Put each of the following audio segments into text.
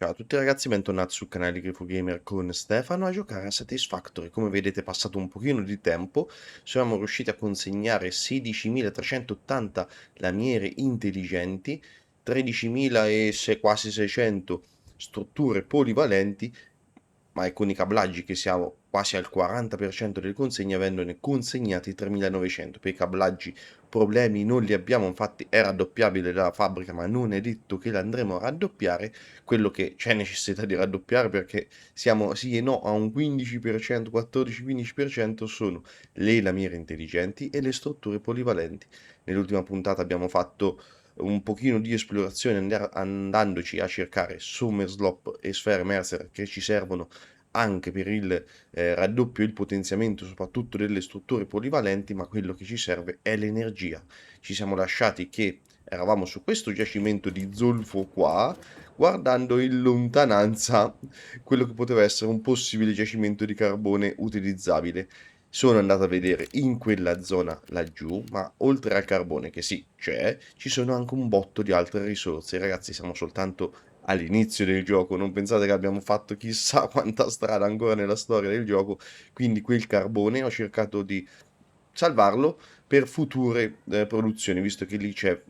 Ciao a tutti ragazzi, bentornati sul canale Grifo Gamer con Stefano a giocare a Satisfactory. Come vedete è passato un pochino di tempo, siamo riusciti a consegnare 16.380 lamiere intelligenti, 13.000 e quasi 600 strutture polivalenti, ma con i cablaggi che siamo quasi al 40% delle consegne, avendone consegnati 3.900. Per i cablaggi problemi non li abbiamo, infatti è raddoppiabile la fabbrica, ma non è detto che l'andremo a raddoppiare. Quello che c'è necessità di raddoppiare, perché siamo sì e no a un 15%, 14-15% sono le lamiere intelligenti e le strutture polivalenti. Nell'ultima puntata abbiamo fatto un pochino di esplorazione andandoci a cercare Summer Slop e Sfere Mercer che ci servono anche per il raddoppio e il potenziamento soprattutto delle strutture polivalenti, ma quello che ci serve è l'energia. Ci siamo lasciati che eravamo su questo giacimento di zolfo qua, guardando in lontananza quello che poteva essere un possibile giacimento di carbone utilizzabile. Sono andato a vedere in quella zona laggiù, ma oltre al carbone che sì c'è, ci sono anche un botto di altre risorse. Ragazzi, siamo soltanto all'inizio del gioco, non pensate che abbiamo fatto chissà quanta strada ancora nella storia del gioco, quindi quel carbone ho cercato di salvarlo per future produzioni, visto che lì c'è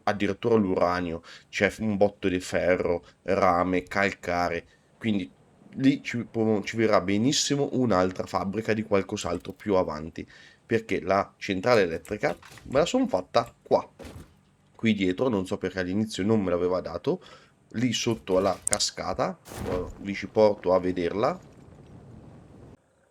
addirittura l'uranio, c'è un botto di ferro, rame, calcare, quindi lì ci verrà benissimo un'altra fabbrica di qualcos'altro più avanti, perché la centrale elettrica me la sono fatta qua, qui dietro, non so perché all'inizio non me l'aveva dato, lì sotto alla cascata, vi ci porto a vederla.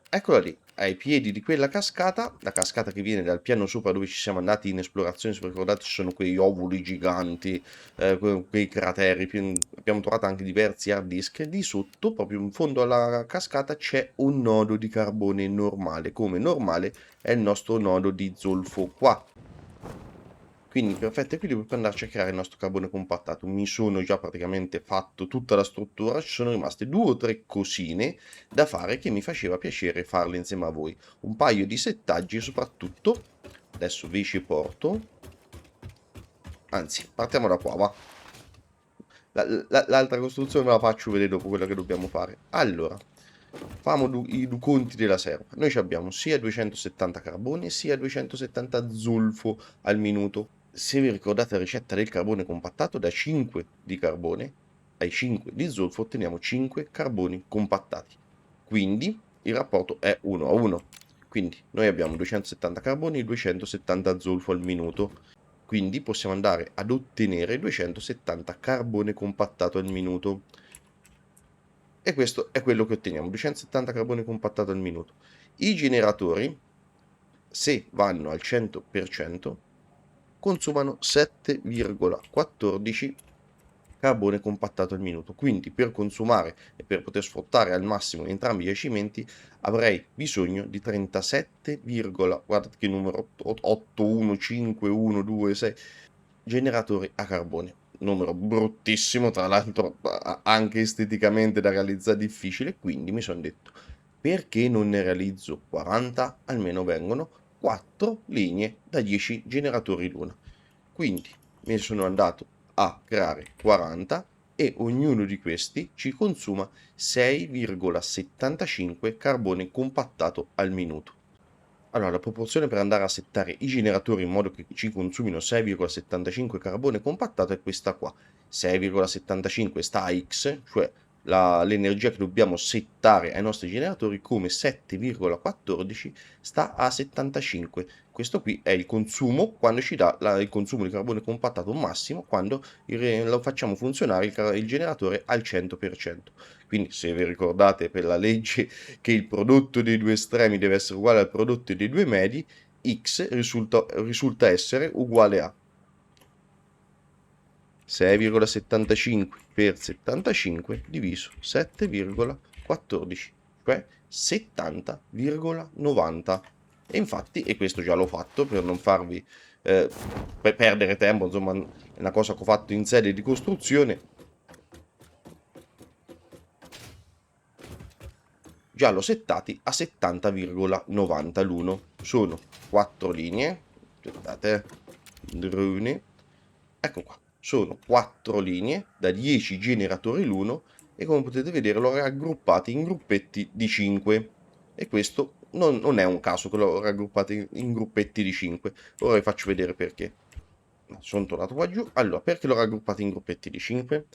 Eccola lì, ai piedi di quella cascata, la cascata che viene dal piano sopra dove ci siamo andati in esplorazione, se vi ricordate ci sono quei ovuli giganti, quei crateri, abbiamo trovato anche diversi hard disk, e lì sotto, proprio in fondo alla cascata, c'è un nodo di carbone normale, come normale è il nostro nodo di zolfo qua. Quindi perfetto equilibrio per andarci a creare il nostro carbone compattato. Mi sono già praticamente fatto tutta la struttura, ci sono rimaste 2 o 3 cosine da fare che mi faceva piacere farle insieme a voi. Un paio di settaggi soprattutto, adesso vi ci porto, anzi partiamo da qua, va. L'altra costruzione me la faccio vedere dopo quella che dobbiamo fare. Allora, famo i due conti della serva. Noi abbiamo sia 270 carboni sia 270 zolfo al minuto. Se vi ricordate la ricetta del carbone compattato, da 5 di carbone ai 5 di zolfo otteniamo 5 carboni compattati. Quindi il rapporto è 1 a 1. Quindi noi abbiamo 270 carboni e 270 zolfo al minuto. Quindi possiamo andare ad ottenere 270 carbone compattato al minuto. E questo è quello che otteniamo, 270 carbone compattato al minuto. I generatori, se vanno al 100%, consumano 7,14 carbone compattato al minuto. Quindi per consumare e per poter sfruttare al massimo entrambi i giacimenti avrei bisogno di 37, guardate che numero, 81512 generatori a carbone. Numero bruttissimo, tra l'altro anche esteticamente da realizzare difficile, quindi mi sono detto perché non ne realizzo 40, almeno vengono 4 linee da 10 generatori l'una. Quindi mi sono andato a creare 40 e ognuno di questi ci consuma 6,75 carbone compattato al minuto. Allora, la proporzione per andare a settare i generatori in modo che ci consumino 6,75 carbone compattato è questa qua. 6,75 sta a X, cioè l'energia che dobbiamo settare ai nostri generatori, come 7,14 sta a 75. Questo qui è il consumo quando ci dà il consumo di carbone compattato massimo quando lo facciamo funzionare il generatore al 100%. Quindi se vi ricordate per la legge che il prodotto dei due estremi deve essere uguale al prodotto dei due medi, x risulta essere uguale a 6,75 per 75 diviso 7,14, cioè 70,90. E infatti, e questo già l'ho fatto per non farvi per perdere tempo, insomma, è una cosa che ho fatto in sede di costruzione. Già l'ho settati a 70,90 l'uno. Sono 4 linee, aspettate, droni, ecco qua, sono 4 linee da 10 generatori l'uno e come potete vedere l'ho raggruppati in gruppetti di 5 e questo non è un caso che l'ho raggruppati in gruppetti di 5. Ora vi faccio vedere perché. Sono tornato qua giù. Allora, perché l'ho raggruppati in gruppetti di 5?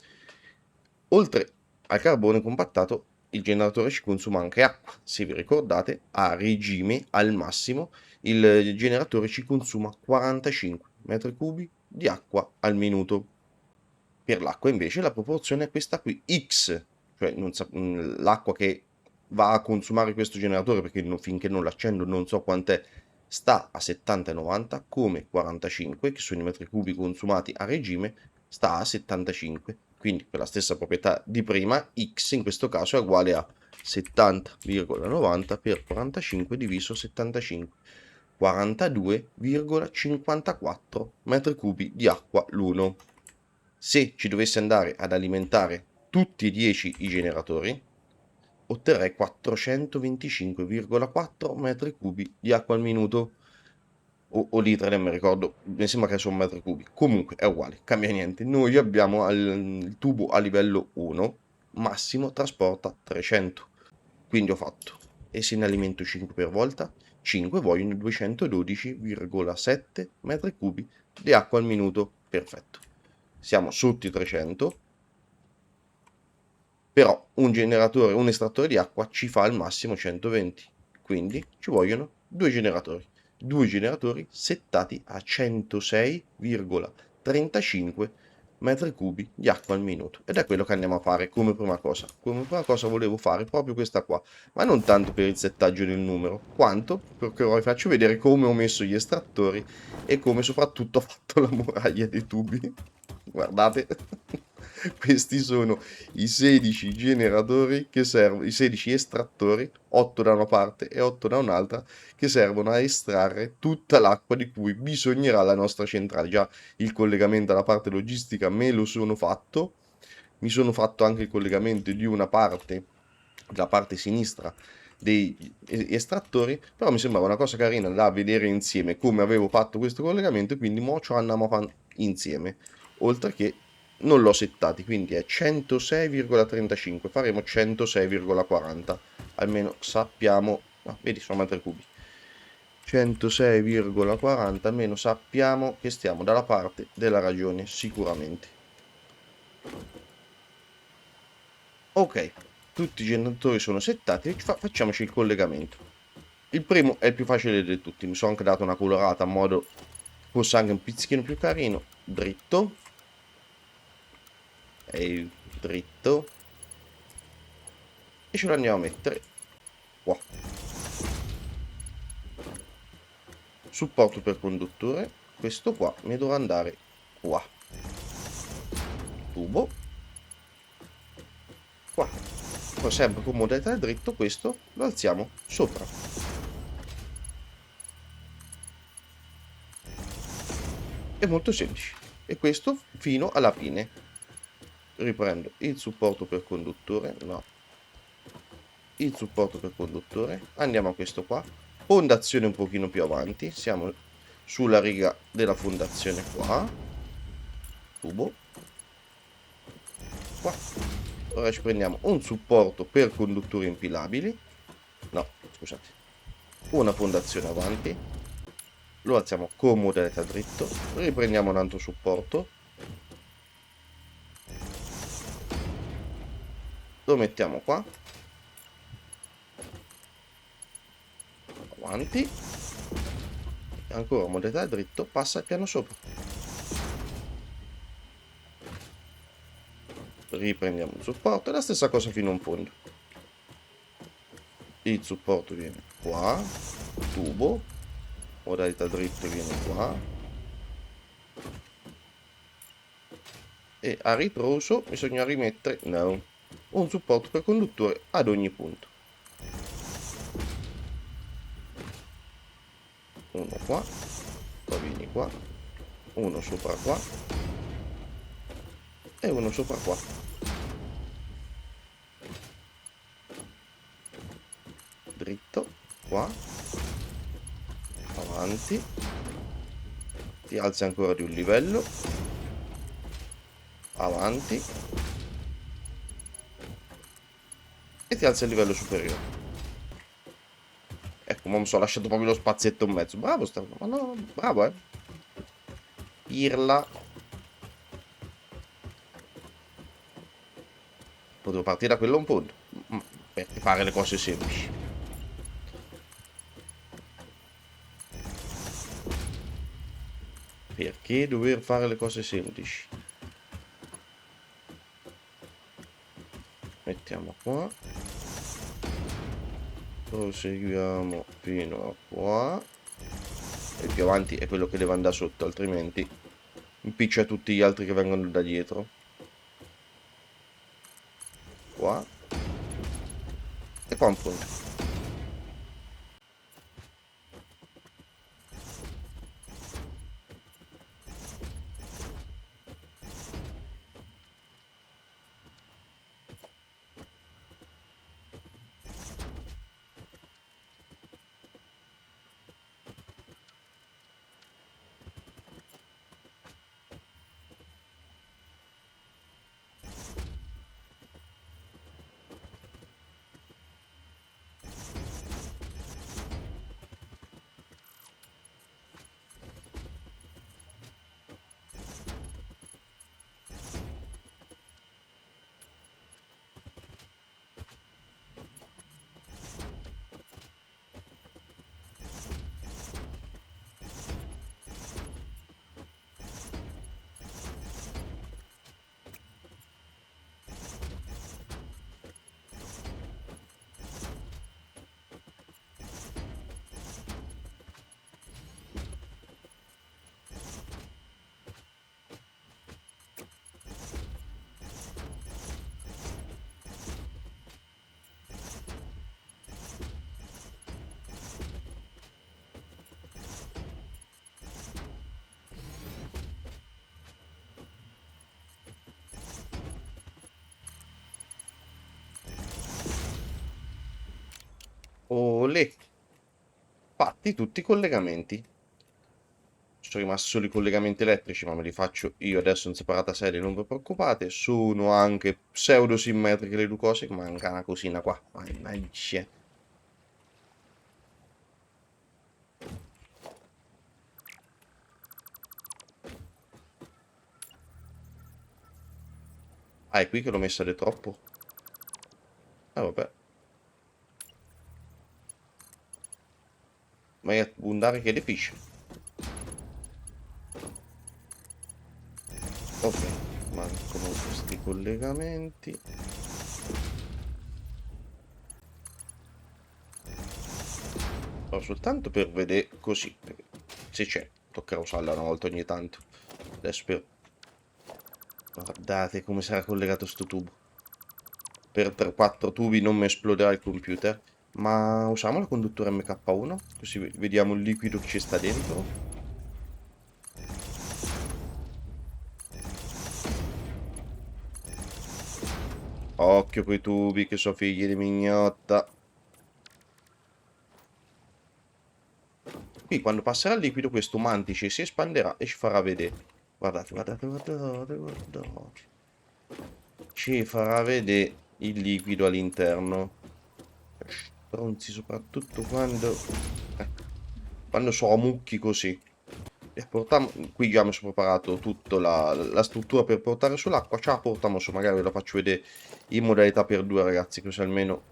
Oltre al carbone compattato, il generatore ci consuma anche acqua. Se vi ricordate, a regime, al massimo, il generatore ci consuma 45 metri cubi di acqua al minuto. Per l'acqua invece la proporzione è questa qui, X, cioè l'acqua che va a consumare questo generatore, perché finché non l'accendo non so quant'è, sta a 70 e 90, come 45, che sono i metri cubi consumati a regime, sta a 75. Quindi per la stessa proprietà di prima, X in questo caso è uguale a 70,90 per 45 diviso 75. 42,54 metri cubi di acqua l'uno. Se ci dovesse andare ad alimentare tutti e 10 i generatori, otterrei 425,4 metri cubi di acqua al minuto. O litri, non mi ricordo, mi sembra che sono metri cubi. Comunque è uguale, cambia niente. Noi abbiamo il tubo a livello 1, massimo trasporta 300. Quindi ho fatto, e se ne alimento 5 per volta, 5 vogliono 212,7 metri cubi di acqua al minuto. Perfetto. Siamo sotto i 300, però un generatore, un estrattore di acqua ci fa al massimo 120, quindi ci vogliono due generatori settati a 106,35 metri cubi di acqua al minuto, ed è quello che andiamo a fare come prima cosa. Come prima cosa volevo fare proprio questa qua, ma non tanto per il settaggio del numero, quanto perché ora vi faccio vedere come ho messo gli estrattori e come soprattutto ho fatto la muraglia dei tubi. Guardate, questi sono i 16 generatori che servono, i 16 estrattori, 8 da una parte e 8 da un'altra, che servono a estrarre tutta l'acqua di cui bisognerà la nostra centrale. Già il collegamento alla parte logistica me lo sono fatto, mi sono fatto anche il collegamento di una parte, la parte sinistra dei estrattori, però mi sembrava una cosa carina da vedere insieme come avevo fatto questo collegamento, e quindi mo ci andiamo a fare insieme, oltre che non l'ho settati, quindi è 106,35, faremo 106,40, almeno sappiamo, no, vedi sono metri cubi, 106,40, almeno sappiamo che stiamo dalla parte della ragione sicuramente. Ok, tutti i generatori sono settati, facciamoci il collegamento. Il primo è il più facile di tutti, mi sono anche dato una colorata in modo fosse anche un pizzichino più carino, dritto, e dritto, e ce lo andiamo a mettere qua. Supporto per conduttore, questo qua mi dovrà andare qua. Tubo, qua. Poi sempre con modalità dritto, questo lo alziamo sopra. È molto semplice. E questo fino alla fine. Riprendo il supporto per conduttore, no. Il supporto per conduttore, andiamo a questo qua, fondazione un pochino più avanti, siamo sulla riga della fondazione qua, tubo, qua. Ora ci prendiamo un supporto per conduttori impilabili, no, scusate, una fondazione avanti, lo alziamo con modalità dritto, riprendiamo un altro supporto, lo mettiamo qua, avanti, e ancora modalità dritto, passa il piano sopra. Riprendiamo il supporto e la stessa cosa fino in fondo. Il supporto viene qua, tubo, modalità dritto viene qua, e a ritroso bisogna rimettere un supporto per conduttore ad ogni punto. Uno qua, poi vieni qua, uno sopra qua e uno sopra qua. Dritto, qua, avanti, ti alzi ancora di un livello, avanti e ti alza il livello superiore. Ecco, ma mi sono lasciato proprio lo spazietto in mezzo. Bravo, ma no, bravo, eh. Pirla. Potevo partire da quello a un punto. Per fare le cose semplici. Perché dover fare le cose semplici? Mettiamo qua. Proseguiamo fino a qua. E più avanti è quello che deve andare sotto, altrimenti impiccia tutti gli altri che vengono da dietro. Qua. E qua un punto. Olè. Fatti tutti i collegamenti. Sono rimasti solo i collegamenti elettrici, ma me li faccio io adesso in separata sede, non vi preoccupate. Sono anche pseudo simmetriche le due cose, manca una cosina qua. Mannaggia. Ah, è qui che l'ho messa di troppo. Vabbè. Vai a buondare che le pisce. Ok, mancano questi collegamenti. Però soltanto per vedere così. Se c'è, toccherà usarla una volta ogni tanto. Adesso per... Guardate come sarà collegato sto tubo. Per 4 tubi non mi esploderà il computer. Ma usiamo la conduttura MK1, così vediamo il liquido che ci sta dentro. Occhio coi tubi che sono figli di mignotta. Qui quando passerà il liquido questo mantice si espanderà e ci farà vedere. Guardate, guardate, guardate, guardate. Ci farà vedere il liquido all'interno. Stronzi soprattutto quando sono mucchi così. E qui già mi sono preparato tutta la struttura per portare sull'acqua. Ce la portiamo su, magari ve la faccio vedere in modalità per due ragazzi, così almeno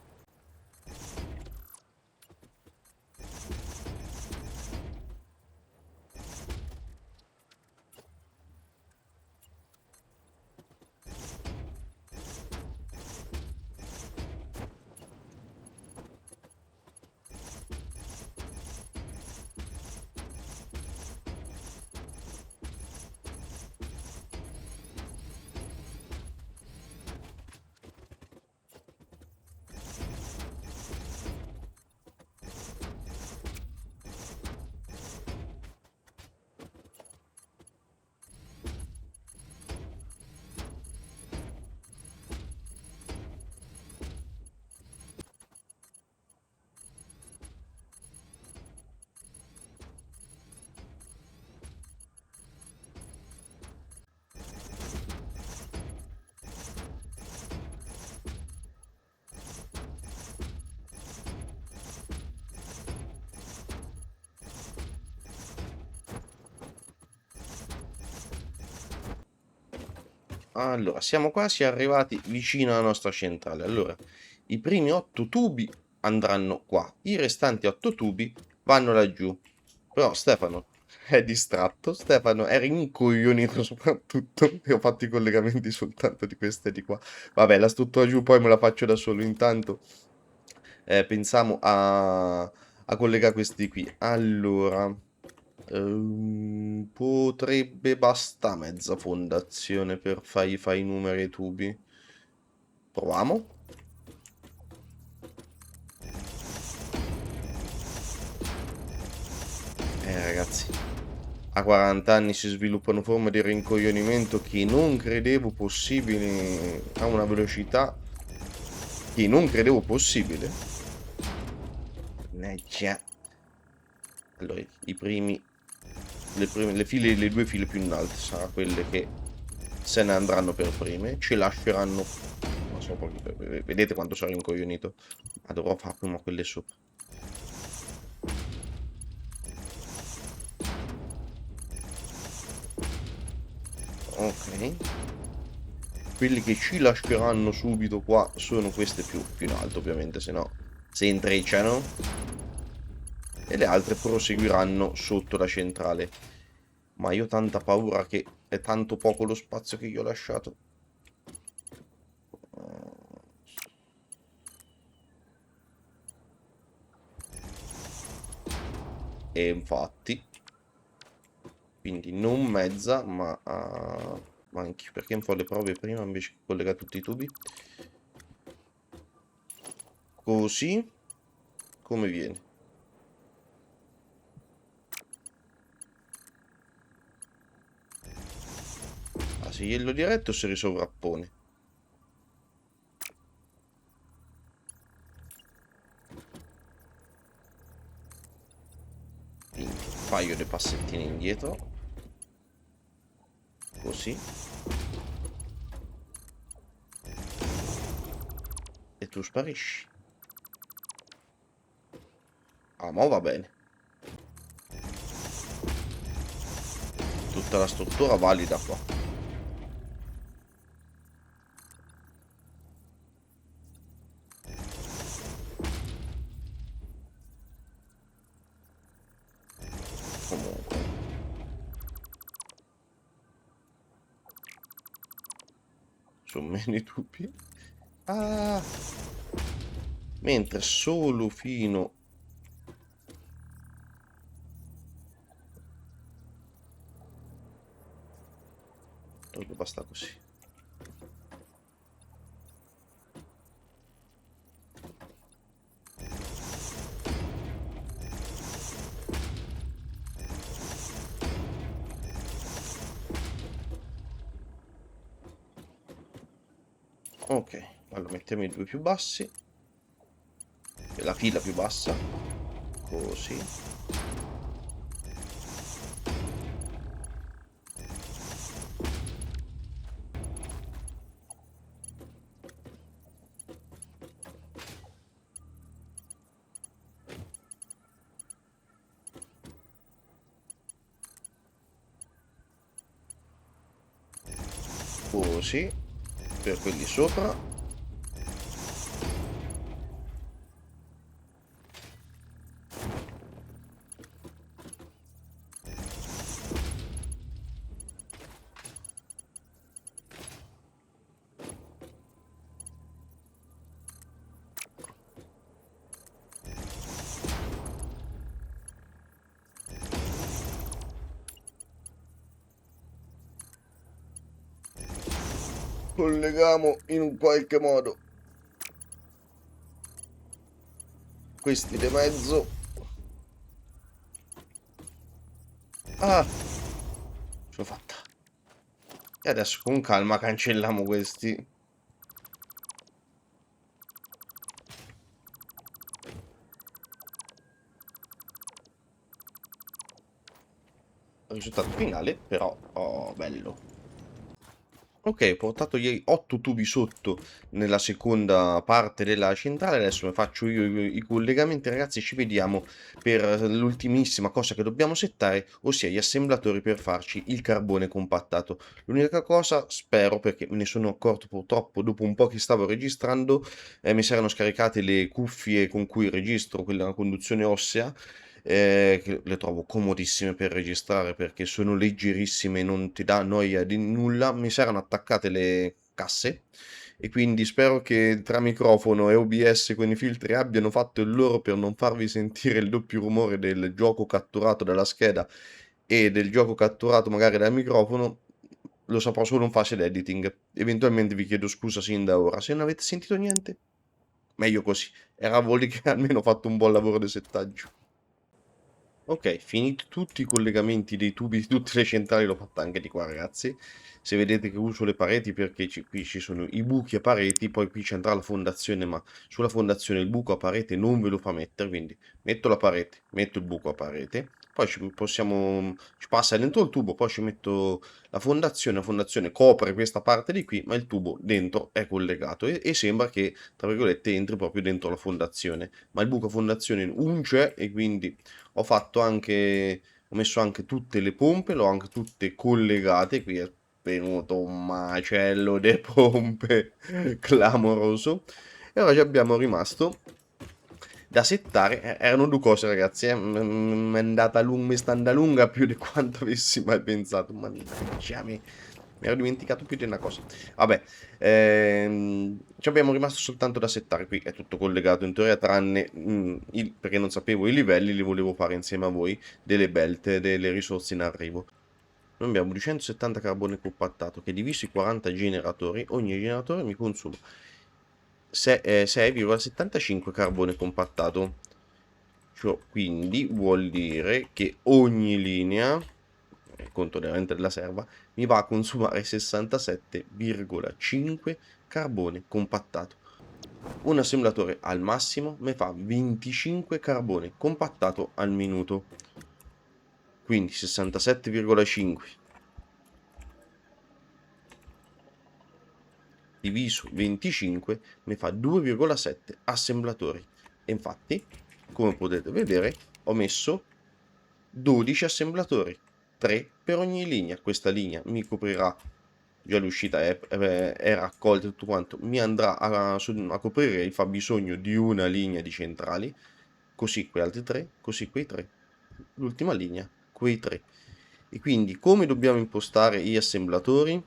Allora, siamo quasi arrivati vicino alla nostra centrale. Allora, i primi 8 tubi andranno qua. I restanti 8 tubi vanno laggiù. Però Stefano è distratto. Stefano è rincoglionito soprattutto. E ho fatto i collegamenti soltanto di queste di qua. Vabbè, la struttura giù poi me la faccio da solo. Intanto pensiamo a collegare questi qui. Allora, potrebbe bastare mezza fondazione per fare i numeri ai tubi. Proviamo. Ragazzi, a 40 anni si sviluppano forme di rincoglionimento che non credevo possibili a una velocità che non credevo possibile. Mannaggia. Allora, le due file più in alto saranno quelle che se ne andranno per prime, ci lasceranno. Ma sono vedete quanto sarò incoglionito? Ma dovrò fare prima quelle sopra. Ok. Quelli che ci lasceranno subito qua sono queste più in alto, ovviamente, se no si intrecciano. E le altre proseguiranno sotto la centrale. Ma io ho tanta paura che è tanto poco lo spazio che gli ho lasciato. E infatti, quindi non mezza, ma anche perché un po' le prove prima invece che collegare tutti i tubi. Così come viene. Ah, se glielo diretto si risovrappone. Quindi un paio di passettini indietro. Così. E tu sparisci. Ah, ma va bene. Tutta la struttura valida qua. Comunque. Sono meno i tubi. Ah! Mentre solo fino... Dovrebbe basta così. Ok, allora mettiamo i due più bassi. E la fila più bassa. Così. Così. Per quelli sopra. Colleghiamo in un qualche modo questi di mezzo. Ah, ce l'ho fatta. E adesso con calma cancelliamo questi. Risultato finale, però, oh, bello. Ok, ho portato gli 8 tubi sotto nella seconda parte della centrale, adesso mi faccio io i collegamenti, ragazzi, e ci vediamo per l'ultimissima cosa che dobbiamo settare, ossia gli assemblatori per farci il carbone compattato. L'unica cosa, spero, perché me ne sono accorto purtroppo dopo un po' che stavo registrando, mi si erano scaricate le cuffie con cui registro, quella a conduzione ossea, che le trovo comodissime per registrare perché sono leggerissime, non ti dà noia di nulla. Mi si erano attaccate le casse e quindi spero che tra microfono e OBS con i filtri abbiano fatto il loro per non farvi sentire il doppio rumore del gioco catturato dalla scheda e del gioco catturato magari dal microfono. Lo saprò solo in fase editing. Eventualmente vi chiedo scusa sin da ora. Se non avete sentito niente, meglio così. Era vuol dire che almeno ho fatto un buon lavoro di settaggio. Ok, finiti tutti i collegamenti dei tubi di tutte le centrali, l'ho fatta anche di qua, ragazzi. Se vedete che uso le pareti perché qui ci sono i buchi a pareti, poi qui c'entra la fondazione, ma sulla fondazione il buco a parete non ve lo fa mettere, quindi metto la parete, metto il buco a parete, poi ci passa dentro il tubo, poi ci metto la fondazione copre questa parte di qui, ma il tubo dentro è collegato e sembra che, tra virgolette, entri proprio dentro la fondazione, ma il buco a fondazione non c'è e quindi ho messo anche tutte le pompe, l'ho anche tutte collegate, qui è venuto un macello di pompe clamoroso. E ora ci abbiamo rimasto da settare, erano due cose ragazzi, mi è andata mi sta andando lunga più di quanto avessi mai pensato, mannaggia me. Mi ero dimenticato più di una cosa. Vabbè, ci abbiamo rimasto soltanto da settare. Qui è tutto collegato in teoria, tranne perché non sapevo i livelli, li volevo fare insieme a voi, delle belt, delle risorse in arrivo. Noi abbiamo 270 carbone compattato che diviso i 40 generatori, ogni generatore mi consuma 6,75 carbone compattato. Cioè, quindi vuol dire che ogni linea, conto veramente della serva, mi va a consumare 67,5 carbone compattato. Un assemblatore al massimo mi fa 25 carbone compattato al minuto. Quindi 67,5 diviso 25 mi fa 2,7 assemblatori. E infatti, come potete vedere, ho messo 12 assemblatori, 3 per ogni linea. Questa linea mi coprirà, già l'uscita è raccolta tutto quanto, mi andrà a coprire il fabbisogno di una linea di centrali, così quei altri 3, così quei 3, l'ultima linea, quei 3. E quindi come dobbiamo impostare gli assemblatori?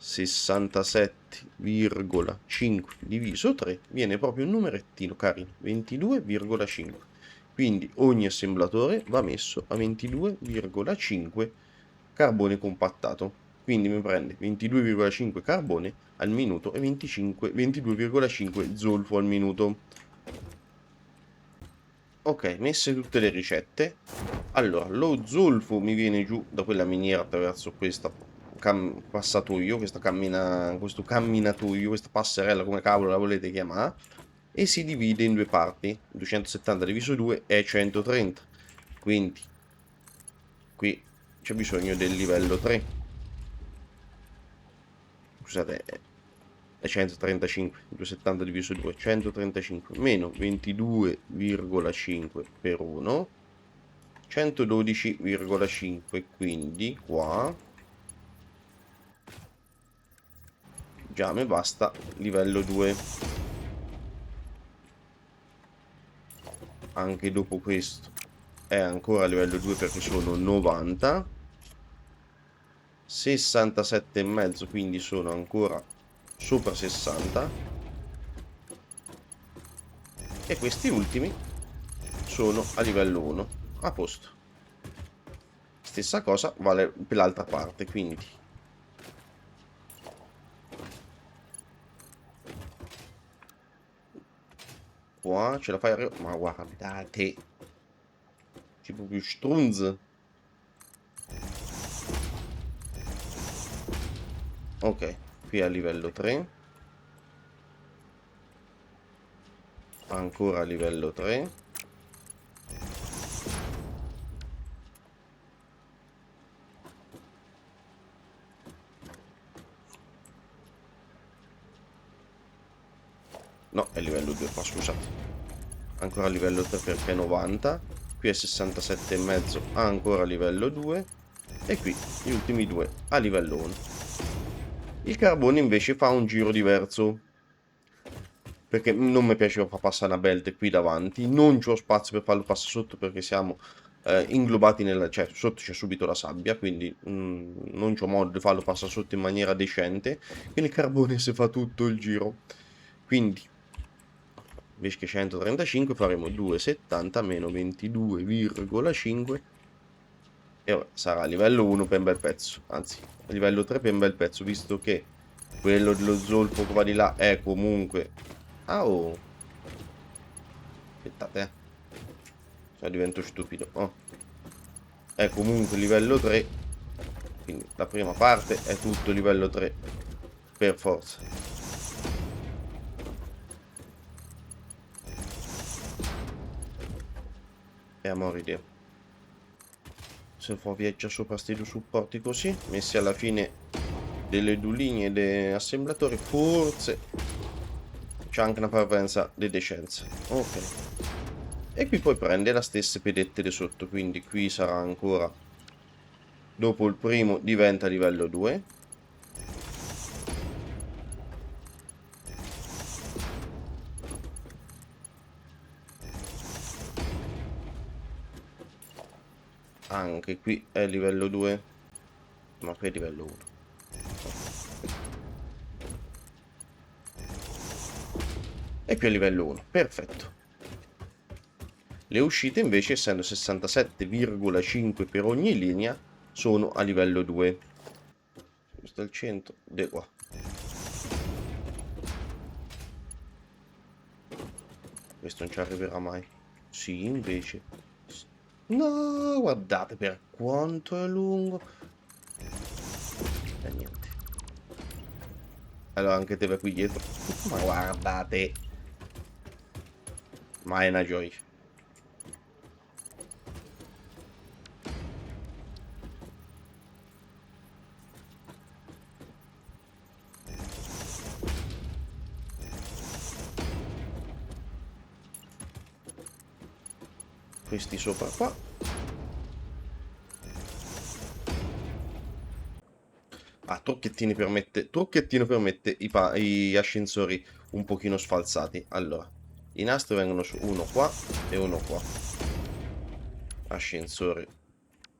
67,5 diviso 3 viene proprio un numerettino carino, 22,5. Quindi ogni assemblatore va messo a 22,5 carbone compattato. Quindi mi prende 22,5 carbone al minuto e 22,5 zolfo al minuto. Ok, messe tutte le ricette. Allora, lo zolfo mi viene giù da quella miniera attraverso questo passatoio, questo camminatoio, questa passerella, come cavolo la volete chiamare, e si divide in due parti, 270 diviso 2 è 130, quindi qui c'è bisogno del livello 3, scusate, è 135, 270 diviso 2, 135, meno 22,5 per 1, 112,5, quindi qua già mi basta livello 2. Anche dopo questo è ancora livello 2 perché sono 90, 67,5, quindi sono ancora sopra 60, e questi ultimi sono a livello 1, a posto. Stessa cosa vale per l'altra parte, quindi qua ce la fai arrivare, ma guardate, c'è proprio strunz. Ok, qui a livello 3, ancora a livello 3, No, è livello 2 qua, scusate. Ancora livello 3 perché è 90. Qui è 67,5, ancora livello 2. E qui gli ultimi due a livello 1. Il carbone invece fa un giro diverso, perché non mi piaceva far passare una belt qui davanti, non c'ho spazio per farlo passare sotto perché siamo inglobati nella... cioè sotto c'è subito la sabbia, quindi non c'ho modo di farlo passare sotto in maniera decente, quindi il carbone si fa tutto il giro. Quindi invece che 135 faremo 2,70 meno 22,5 e ora sarà a livello 1 per un bel pezzo, anzi a livello 3 per un bel pezzo, visto che quello dello zolfo che va di là è comunque... Ah, oh, aspettate, cioè divento stupido. Oh, è comunque livello 3, quindi la prima parte è tutto livello 3 per forza. E amore Dio, se fa viaggia sopra sti due supporti così messi alla fine delle due linee di assemblatori, forse c'è anche una parvenza di decenza. Ok, e qui poi prende la stessa pedette di sotto, quindi qui sarà ancora, dopo il primo diventa livello 2. Anche qui è livello 2, ma qui è livello 1. E qui è livello 1, perfetto. Le uscite invece, essendo 67,5 per ogni linea, sono a livello 2. Questo è il 100, di qua. Questo non ci arriverà mai. Sì, invece. No, guardate per quanto è lungo. E niente. Allora anche te vai qui dietro. Ma guardate. Ma è una gioia. Questi sopra qua. Ah, trucchettino permette gli ascensori un pochino sfalsati. Allora, i nastri vengono su uno qua e uno qua. Ascensore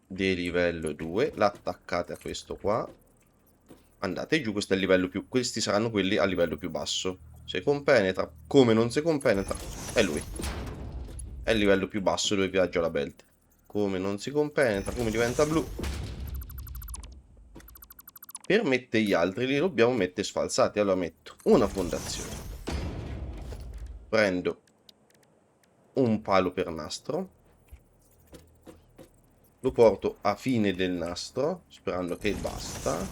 di livello 2. L'attaccate a questo qua. Andate giù, questo è il livello più... Questi saranno quelli a livello più basso. Se compenetra, come non si compenetra, è lui. È il livello più basso dove viaggia la belt. Come non si compenetra, come diventa blu. Per mettere gli altri li dobbiamo mettere sfalsati. Allora metto una fondazione. Prendo un palo per nastro. Lo porto a fine del nastro, sperando che basta.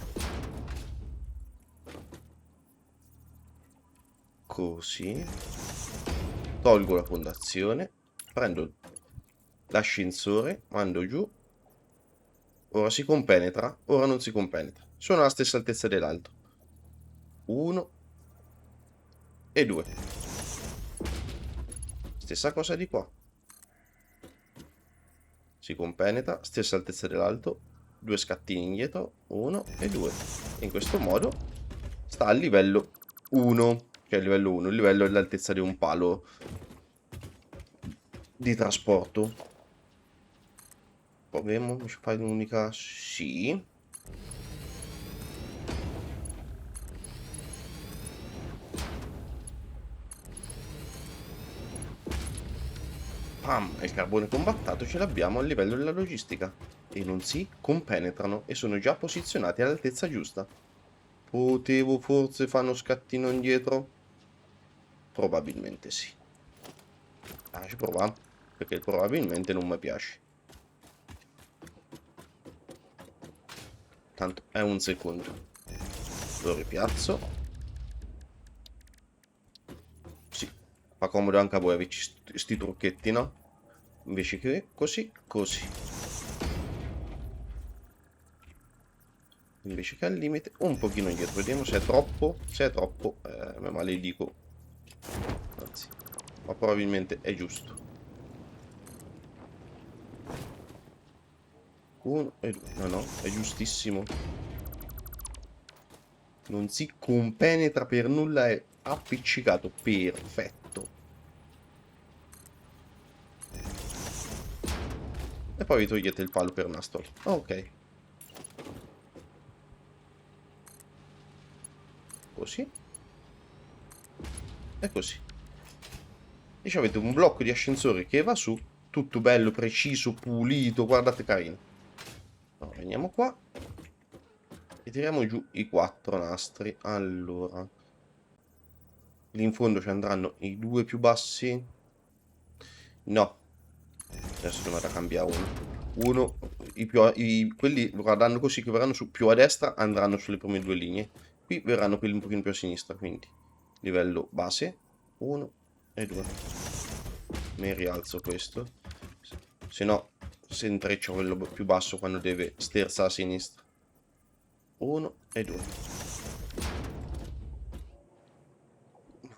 Così. Tolgo la fondazione. Prendo l'ascensore, mando giù. Ora si compenetra, ora non si compenetra. Sono alla stessa altezza dell'altro. 1 e 2. Stessa cosa di qua. Si compenetra, stessa altezza dell'altro. 2 scattini indietro, 1 e 2. In questo modo sta al livello 1. Cioè il livello 1, il livello è l'altezza di un palo di trasporto. Proviamo, mi fai un'unica... Sì. Pam, e il carbone combattato ce l'abbiamo a livello della logistica. E non si compenetrano e sono già posizionati all'altezza giusta. Potevo forse fare uno scattino indietro? Probabilmente sì. Ci provare, perché probabilmente non mi piace. Tanto è un secondo. Lo ripiazzo. Sì, fa comodo anche a voi averci sti trucchetti, no? Invece che così, così. Invece che al limite un pochino indietro. Vediamo se è troppo. Se è troppo, me maledico Anzi, ma probabilmente è giusto. 1 e 2. No, no, è giustissimo. Non si compenetra per nulla, è appiccicato. Perfetto. E poi vi togliete il palo per nastolo. Ok, così e così. E ci avete un blocco di ascensore che va su, tutto bello, preciso, pulito, guardate carino. No, veniamo qua e tiriamo giù i 4 nastri. Allora, lì in fondo ci andranno i 2 più bassi. No, adesso devo andare a cambiare uno. Uno, quelli guardando così che verranno su più a destra andranno sulle prime 2 linee. Qui verranno quelli un pochino più a sinistra, quindi livello base 1 e 2. Mi rialzo questo, se no si intreccia quello più basso quando deve sterzare a sinistra. 1 e 2.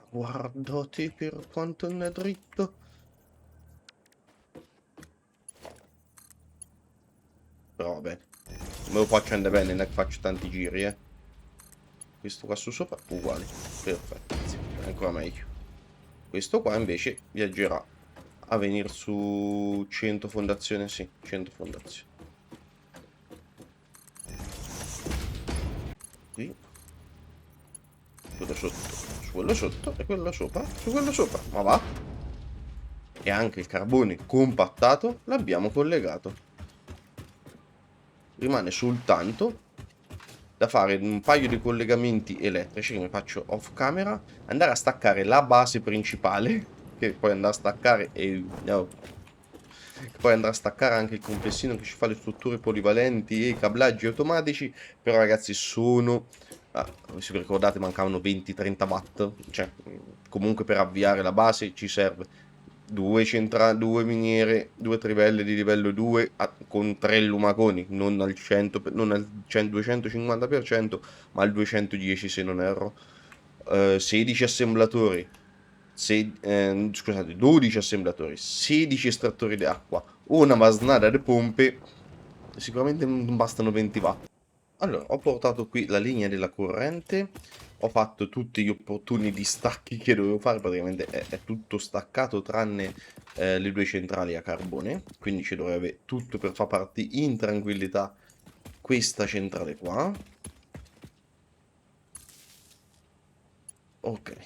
Guardate per quanto non è dritto. Però va bene, me lo faccio andare bene, non è che faccio tanti giri, eh. Questo qua su sopra uguale, perfetto, anzi, ancora meglio. Questo qua invece viaggerà a venire su 100 fondazioni, sì, 100 fondazioni. Qui, quello sotto, su quello sotto e quello sopra, su quello sopra, ma va. E anche il carbone compattato l'abbiamo collegato. Rimane soltanto da fare un paio di collegamenti elettrici che mi faccio off camera, andare a staccare la base principale, che poi andare a staccare e no, che poi andrà a staccare anche il complessino che ci fa le strutture polivalenti e i cablaggi automatici. Però ragazzi sono se vi ricordate mancavano 20-30 watt, cioè comunque per avviare la base ci serve due miniere, due trivelle di livello 2 con 3 lumaconi, non al 100, non al 250%, ma al 210 se non erro. 16 assemblatori, scusate, 12 assemblatori, 16 estrattori d'acqua, una masnada di pompe, sicuramente non bastano 20 watt. Allora, ho portato qui la linea della corrente, ho fatto tutti gli opportuni distacchi che dovevo fare, praticamente è tutto staccato tranne le 2 centrali a carbone, quindi ci dovrebbe tutto per far partire in tranquillità questa centrale qua. Ok.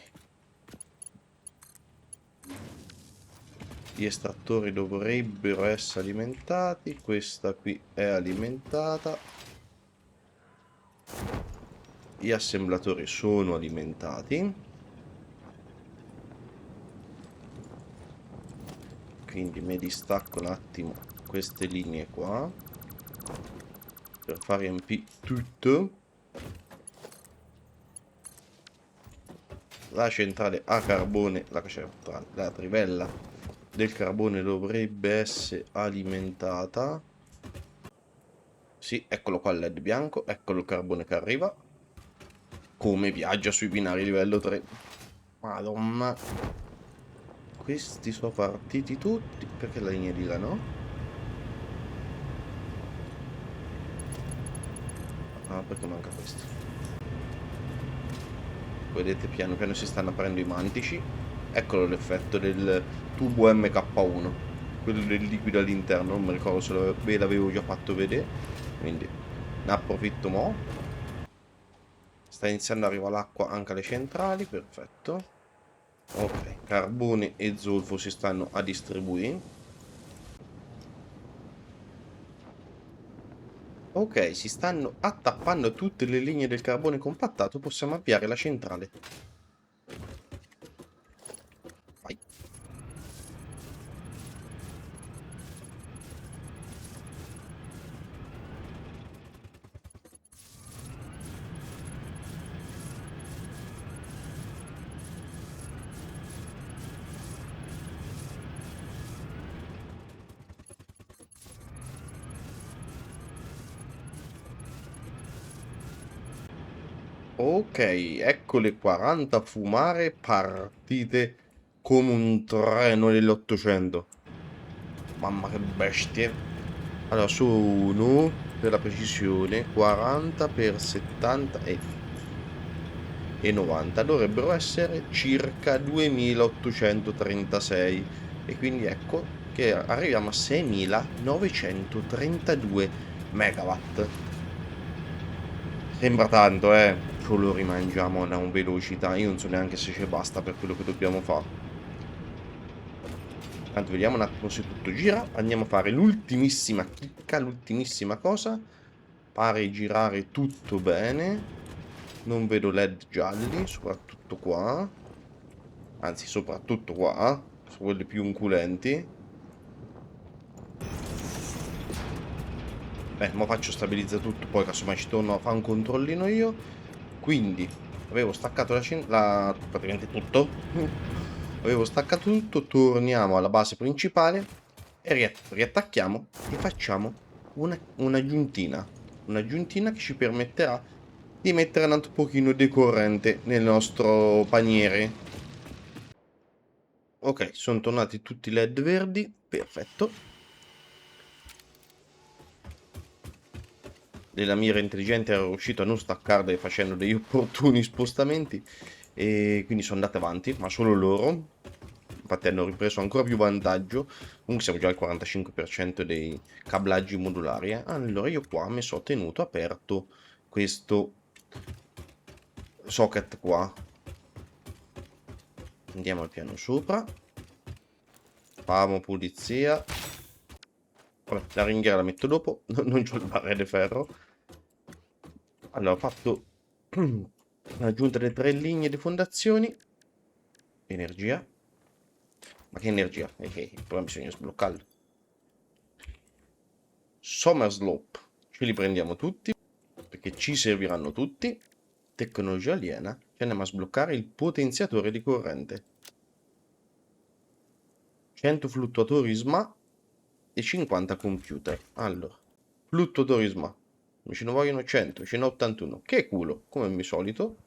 Gli estrattori dovrebbero essere alimentati, questa qui è alimentata, gli assemblatori sono alimentati, quindi mi distacco un attimo queste linee qua per far riempire tutto. La centrale a carbone, la trivella del carbone dovrebbe essere alimentata. Sì, eccolo qua il LED bianco, eccolo il carbone che arriva. Come viaggia sui binari livello 3. Madonna. Questi sono partiti tutti. Perché la linea di là no? Ah, perché manca questo. Vedete piano piano si stanno aprendo i mantici. Eccolo l'effetto del tubo MK1. Quello del liquido all'interno. Non mi ricordo se ve l'avevo già fatto vedere. Quindi ne approfitto mo'. Sta iniziando ad arrivare l'acqua anche alle centrali. Perfetto. Ok, carbone e zolfo si stanno a distribuire. Ok, si stanno attappando tutte le linee del carbone compattato, possiamo avviare la centrale. Vai. Ok, ecco le 40 fumare partite come un treno dell'Ottocento. Mamma che bestie. Allora, sono, per la precisione, 40 per 70 e 90. Dovrebbero essere circa 2836. E quindi ecco che arriviamo a 6932 megawatt. Sembra tanto, eh. Ce lo rimangiamo a una velocità. Io non so neanche se ci basta per quello che dobbiamo fare. Tanto vediamo un attimo se tutto gira. Andiamo a fare l'ultimissima chicca, l'ultimissima cosa. Pare girare tutto bene. Non vedo LED gialli, soprattutto qua. Anzi, soprattutto qua. Sono quelli più inculenti. Mo faccio stabilizzare tutto, poi casomai ci torno a fare un controllino io. Quindi, avevo staccato praticamente tutto. Avevo staccato tutto, torniamo alla base principale e riattacchiamo e facciamo un'aggiuntina. Un'aggiuntina che ci permetterà di mettere un altro pochino di corrente nel nostro paniere. Ok, sono tornati tutti i LED verdi, perfetto. Della mira intelligente era riuscito a non staccarle facendo degli opportuni spostamenti e quindi sono andate avanti, ma solo loro. Infatti hanno ripreso ancora più vantaggio. Comunque siamo già al 45% dei cablaggi modulari. Allora io qua mi sono tenuto aperto questo socket qua. Andiamo al piano sopra. Famo pulizia. Vabbè, la ringhiera la metto dopo. Non c'ho il barre di ferro. Allora ho fatto l'aggiunta delle 3 linee di fondazioni. Energia. Ma che energia? Però bisogna sbloccarlo. Summer Slope. Ce li prendiamo tutti, perché ci serviranno tutti. Tecnologia aliena. E andiamo a sbloccare il potenziatore di corrente. 100 fluttuatori SMA e 50 computer. Allora, fluttuatori SMA. Ce ne vogliono 100, ce ne ho 81. Che culo, come al solito.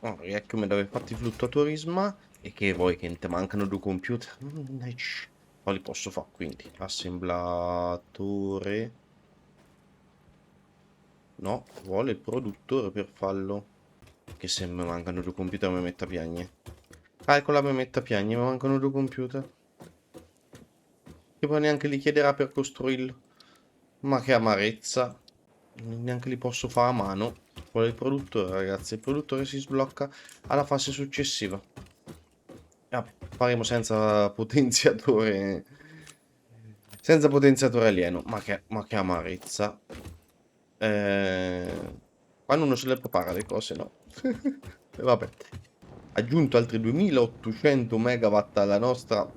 Oh, ecco come dove fatti i fluttuatori SMA. E che vuoi che te mancano 2 computer? Poi li posso fare, quindi. Assemblatore. No, vuole il produttore per farlo. Che se mi mancano 2 computer mi metta a piagne. Calcola mi metta a piagne, mi mancano 2 computer. Che poi neanche li chiederà per costruirlo. Ma che amarezza. Neanche li posso fare a mano. Vuole il produttore, ragazzi. Il produttore si sblocca alla fase successiva. Vabbè, faremo senza potenziatore. Senza potenziatore alieno. Ma che amarezza. Quando uno se le prepara le cose, no? E vabbè. Aggiunto altri 2800 megawatt alla nostra.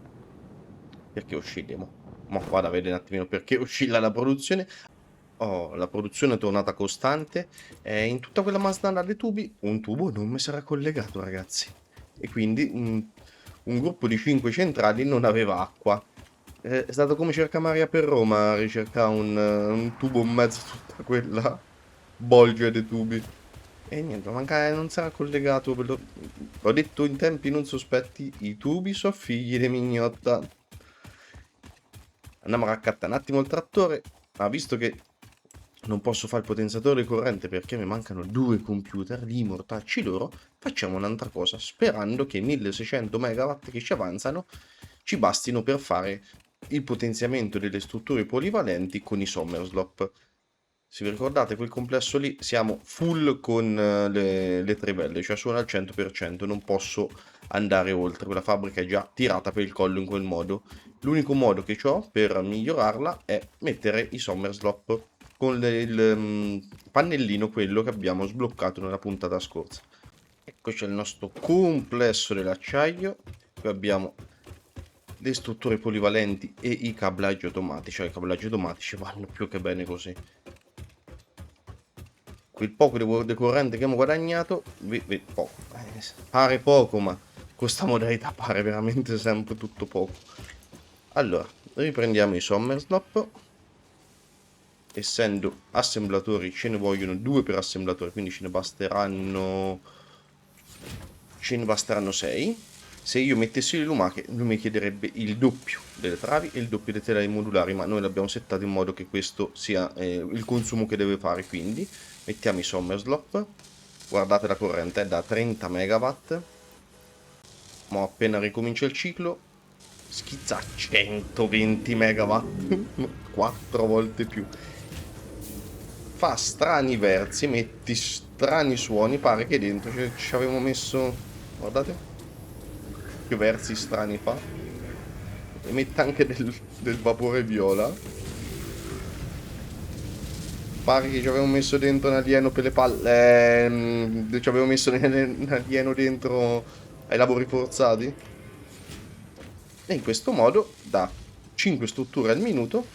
Perché oscilliamo? Ma qua da vedere un attimino perché oscilla la produzione. Oh, la produzione è tornata costante. E in tutta quella masnada dei tubi, un tubo non mi sarà collegato, ragazzi. E quindi un gruppo di 5 centrali non aveva acqua. È stato come cercare Maria per Roma, ricercare un tubo in mezzo a tutta quella bolgia dei tubi. E niente, manca, non sarà collegato. Ho detto in tempi non sospetti, i tubi sono figli di mignotta. Andiamo a raccattare un attimo il trattore. Ma visto che non posso fare il potenziatore di corrente perché mi mancano 2 computer, li mortacci loro, facciamo un'altra cosa, sperando che i 1600 megawatt che ci avanzano ci bastino per fare il potenziamento delle strutture polivalenti con i Sommerslop. Se vi ricordate quel complesso lì siamo full con le trivelle, cioè sono al 100%, non posso andare oltre, quella fabbrica è già tirata per il collo in quel modo. L'unico modo che ho per migliorarla è mettere i Sommerslop con il pannellino, quello che abbiamo sbloccato nella puntata scorsa. Ecco c'è il nostro complesso dell'acciaio, qui abbiamo le strutture polivalenti e i cablaggi automatici. I cablaggi automatici vanno più che bene così. Quel poco di corrente che abbiamo guadagnato, poco. Pare poco, ma con questa modalità pare veramente sempre tutto poco. Allora, riprendiamo i Sommerslop. essendo assemblatori ce ne vogliono 2 per assemblatore, quindi ce ne basteranno 6. Se io mettessi le lumache, lui mi chiederebbe il doppio delle travi e il doppio dei telai modulari, ma noi l'abbiamo settato in modo che questo sia il consumo che deve fare. Quindi mettiamo i Summer Slop, guardate la corrente è da 30 megawatt, ma appena ricomincia il ciclo schizza a 120 megawatt, 4 volte più. Fa strani versi, metti strani suoni, pare che dentro ci avevamo messo, guardate che versi strani fa, e mette anche del vapore viola, pare che ci avevamo messo dentro un alieno per le palle, ci avevo messo un alieno dentro ai lavori forzati, e in questo modo da 5 strutture al minuto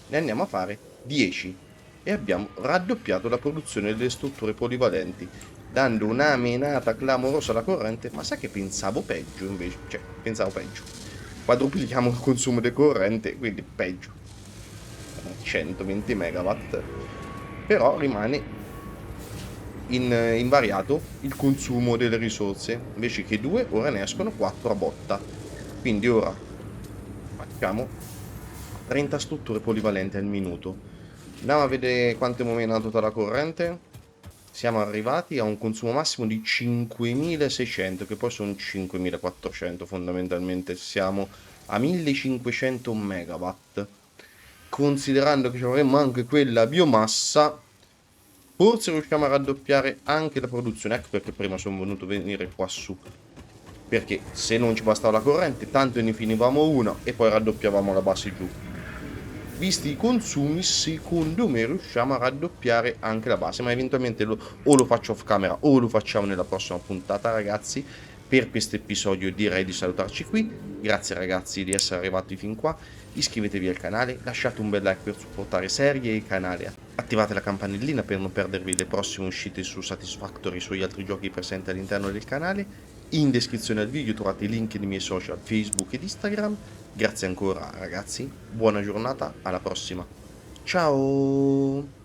ne andiamo a fare 10 e abbiamo raddoppiato la produzione delle strutture polivalenti, dando una menata clamorosa alla corrente. Ma sai che pensavo peggio invece? Cioè, pensavo peggio. Quadruplichiamo il consumo di corrente, quindi peggio. 120 megawatt. Però rimane invariato il consumo delle risorse. Invece che 2, ora ne escono 4 a botta. Quindi ora facciamo 30 strutture polivalenti al minuto. Andiamo a vedere quanto è movimentata la corrente. Siamo arrivati a un consumo massimo di 5600, che poi sono 5400 fondamentalmente. Siamo a 1500 megawatt. Considerando che avremo anche quella biomassa, forse riusciamo a raddoppiare anche la produzione. Ecco perché prima sono venuto a venire qua su. Perché se non ci bastava la corrente, tanto ne finivamo una e poi raddoppiavamo la base giù. Visti i consumi, secondo me riusciamo a raddoppiare anche la base, ma eventualmente o lo faccio off camera o lo facciamo nella prossima puntata, ragazzi. Per questo episodio direi di salutarci qui. Grazie ragazzi di essere arrivati fin qua. Iscrivetevi al canale, lasciate un bel like per supportare serie e il canale. Attivate la campanellina per non perdervi le prossime uscite su Satisfactory e sugli altri giochi presenti all'interno del canale. In descrizione al video trovate i link dei miei social Facebook ed Instagram. Grazie ancora ragazzi, buona giornata, alla prossima. Ciao!